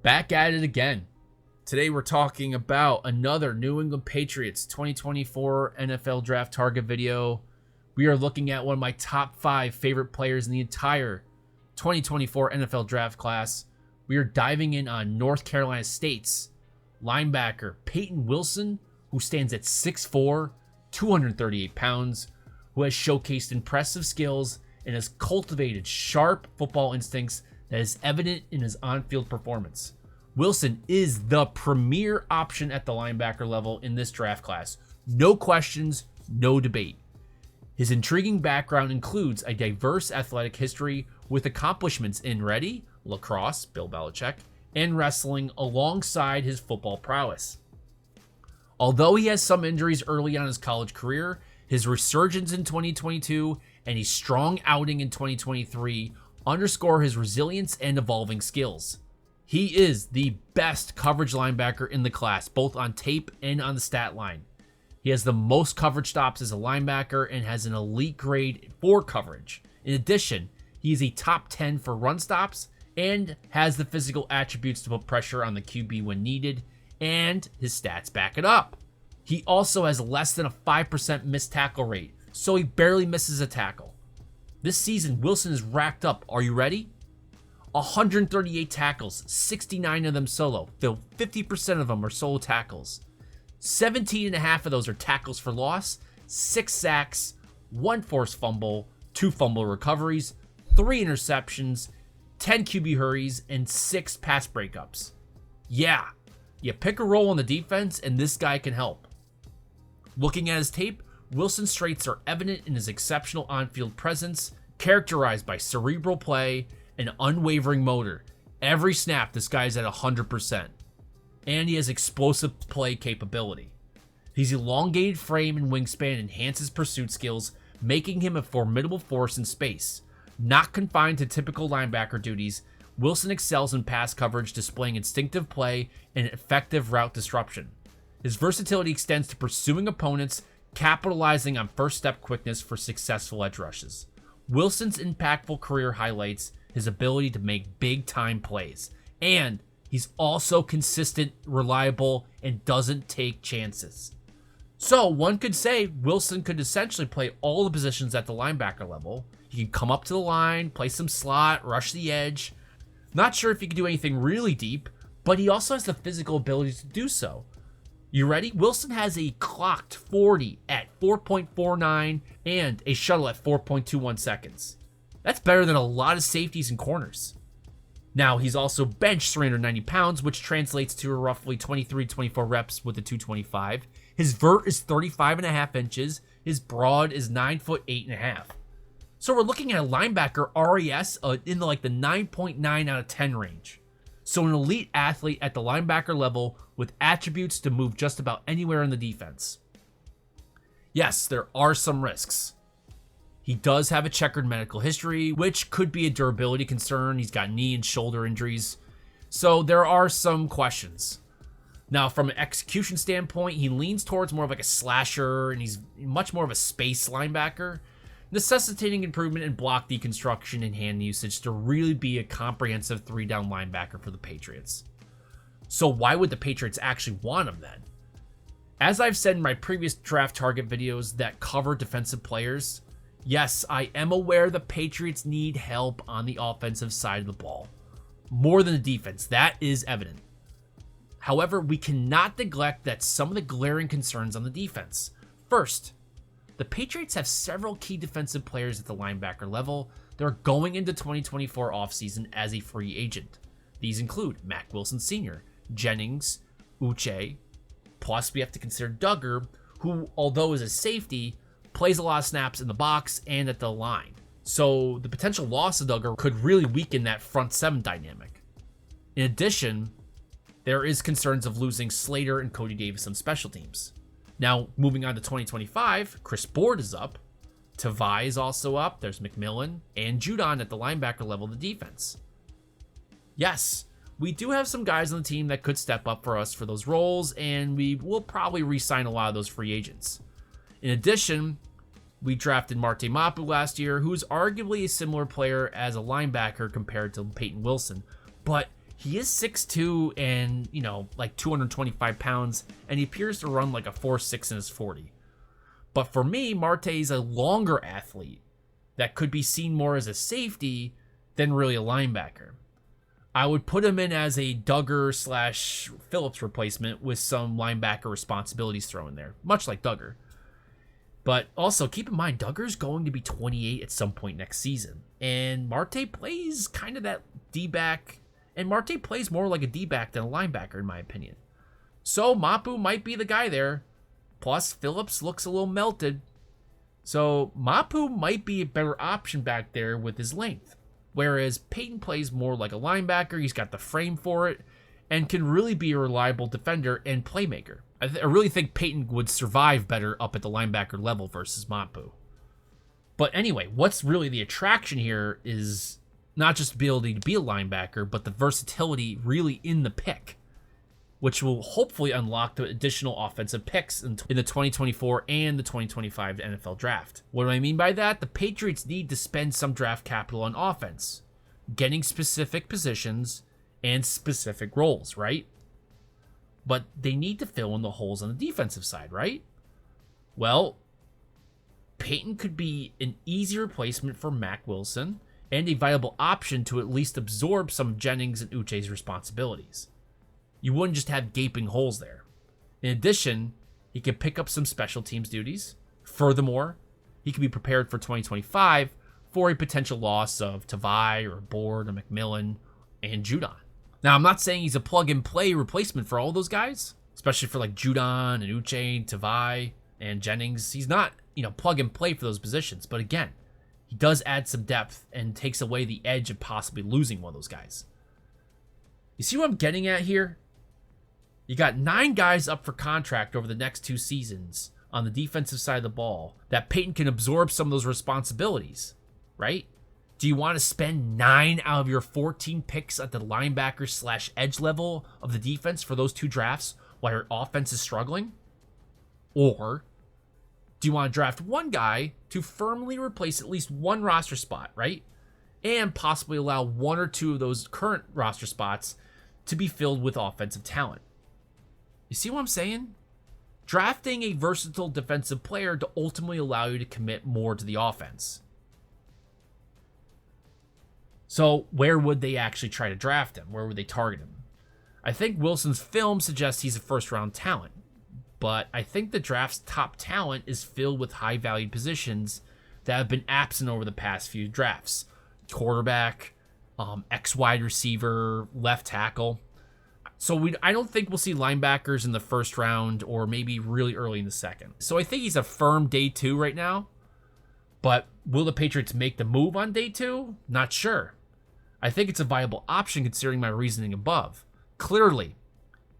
Back at it again. Today we're talking about another New England Patriots 2024 NFL Draft Target video. We are looking at one of my top 5 favorite players in the entire 2024 NFL Draft class. We are diving in on North Carolina State's linebacker Payton Wilson, who stands at 6'4", 238 pounds, who has showcased impressive skills and has cultivated sharp football instincts that is evident in his on-field performance. Wilson is the premier option at the linebacker level in this draft class. No questions, no debate. His intriguing background includes a diverse athletic history with accomplishments in lacrosse, Bill Belichick, and wrestling alongside his football prowess. Although he has some injuries early on in his college career, his resurgence in 2022 and a strong outing in 2023 underscore his resilience and evolving skills. He is the best coverage linebacker in the class, both on tape and on the stat line. He has the most coverage stops as a linebacker and has an elite grade for coverage. In addition, he is a top 10 for run stops and has the physical attributes to put pressure on the QB when needed, and his stats back it up. He also has less than a 5% missed tackle rate, so he barely misses a tackle. This season, Wilson has racked up, are you ready? 138 tackles, 69 of them solo, though 50% of them are solo tackles. 17 and a half of those are tackles for loss, 6 sacks, 1 forced fumble, 2 fumble recoveries, 3 interceptions, 10 QB hurries, and 6 pass breakups. Yeah, you pick a role on the defense and this guy can help. Looking at his tape, Wilson's traits are evident in his exceptional on-field presence, characterized by cerebral play and unwavering motor. Every snap, this guy's at 100%. And he has explosive play capability. His elongated frame and wingspan enhances pursuit skills, making him a formidable force in space. Not confined to typical linebacker duties, Wilson excels in pass coverage, displaying instinctive play and effective route disruption. His versatility extends to pursuing opponents, capitalizing on first step quickness for successful edge rushes. Wilson's impactful career highlights his ability to make big time plays, and he's also consistent, reliable, and doesn't take chances. So one could say Wilson could essentially play all the positions at the linebacker level. He can come up to the line, play some slot, rush the edge. Not sure if he can do anything really deep, but he also has the physical ability to do so. You ready? Wilson has a clocked 40 at 4.49 and a shuttle at 4.21 seconds. That's better than a lot of safeties and corners. Now, he's also benched 390 pounds, which translates to roughly 23-24 reps with the 225. His vert is 35.5 inches. His broad is 9 foot 8.5. So we're looking at a linebacker RAS in the 9.9 out of 10 range. So an elite athlete at the linebacker level with attributes to move just about anywhere in the defense. Yes, there are some risks. He does have a checkered medical history, which could be a durability concern. He's got knee and shoulder injuries. So there are some questions. Now, from an execution standpoint, he leans towards more of a slasher, and he's much more of a space linebacker, necessitating improvement in block deconstruction and hand usage to really be a comprehensive 3-down linebacker for the Patriots. So why would the Patriots actually want him then? As I've said in my previous draft target videos that cover defensive players, yes, I am aware the Patriots need help on the offensive side of the ball. More than the defense, that is evident. However, we cannot neglect that some of the glaring concerns on the defense. First, the Patriots have several key defensive players at the linebacker level that are going into 2024 offseason as a free agent. These include Mack Wilson Sr., Jennings, Uche, plus we have to consider Duggar, who, although is a safety, plays a lot of snaps in the box and at the line. So the potential loss of Duggar could really weaken that front 7 dynamic. In addition, there is concerns of losing Slater and Cody Davis on special teams. Now, moving on to 2025, Chris Board is up. Tavai is also up. There's McMillan and Judon at the linebacker level of the defense. Yes, we do have some guys on the team that could step up for us for those roles, and we will probably re-sign a lot of those free agents. In addition, we drafted Marte Mapu last year, who's arguably a similar player as a linebacker compared to Payton Wilson, but He is 6'2" and, like 225 pounds, and he appears to run like a 4.6 in his 40. But for me, Marte is a longer athlete that could be seen more as a safety than really a linebacker. I would put him in as a Duggar / Phillips replacement with some linebacker responsibilities thrown in there, much like Duggar. But also, keep in mind, Duggar's going to be 28 at some point next season. And Marte plays kind of that D-back, and Marte plays more like a D-back than a linebacker, in my opinion. So Mapu might be the guy there. Plus, Phillips looks a little melted. So Mapu might be a better option back there with his length. Whereas Payton plays more like a linebacker. He's got the frame for it and can really be a reliable defender and playmaker. I really think Payton would survive better up at the linebacker level versus Mapu. But anyway, what's really the attraction here is not just the ability to be a linebacker, but the versatility really in the pick, which will hopefully unlock the additional offensive picks in the 2024 and the 2025 NFL draft. What do I mean by that? The Patriots need to spend some draft capital on offense, getting specific positions and specific roles, right? But they need to fill in the holes on the defensive side, right? Well, Payton could be an easy replacement for Mack Wilson and a viable option to at least absorb some of Jennings and Uche's responsibilities. You wouldn't just have gaping holes there. In addition, he could pick up some special teams duties. Furthermore, he could be prepared for 2025 for a potential loss of Tavai or Board or McMillan and Judon. Now, I'm not saying he's a plug-and-play replacement for all those guys, especially for like Judon and Uche, Tavai, and Jennings. He's not, plug-and-play for those positions. But again, he does add some depth and takes away the edge of possibly losing one of those guys. You see what I'm getting at here? You got 9 guys up for contract over the next 2 seasons on the defensive side of the ball that Payton can absorb some of those responsibilities, right? Do you want to spend 9 out of your 14 picks at the linebacker / edge level of the defense for those 2 drafts while your offense is struggling? Or do you want to draft one guy to firmly replace at least one roster spot, right? And possibly allow 1 or 2 of those current roster spots to be filled with offensive talent? You see what I'm saying? Drafting a versatile defensive player to ultimately allow you to commit more to the offense. So where would they actually try to draft him? Where would they target him? I think Wilson's film suggests he's a first-round talent, but I think the draft's top talent is filled with high-valued positions that have been absent over the past few drafts. Quarterback, X-wide receiver, left tackle. So I don't think we'll see linebackers in the first round or maybe really early in the second. So I think he's a firm day 2 right now. But will the Patriots make the move on day 2? Not sure. I think it's a viable option considering my reasoning above. Clearly,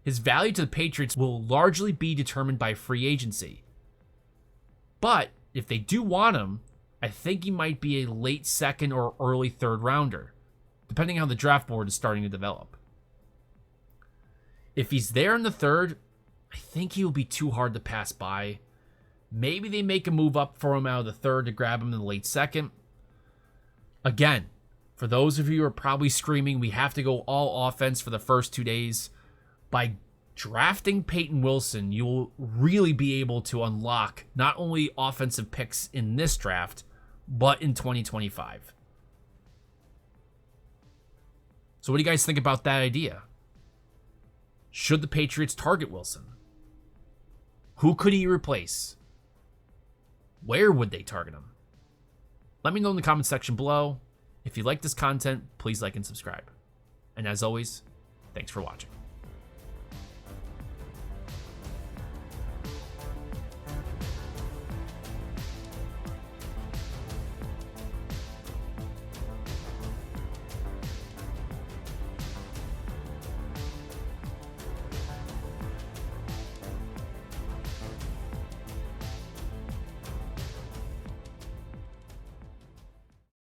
his value to the Patriots will largely be determined by free agency. But if they do want him, I think he might be a late second or early third rounder, depending on how the draft board is starting to develop. If he's there in the third, I think he will be too hard to pass by. Maybe they make a move up for him out of the third to grab him in the late second. Again, for those of you who are probably screaming, we have to go all offense for the first 2 days. By drafting Payton Wilson, you will really be able to unlock not only offensive picks in this draft, but in 2025. So what do you guys think about that idea? Should the Patriots target Wilson? Who could he replace? Where would they target him? Let me know in the comment section below. If you like this content, please like and subscribe. And as always, thanks for watching.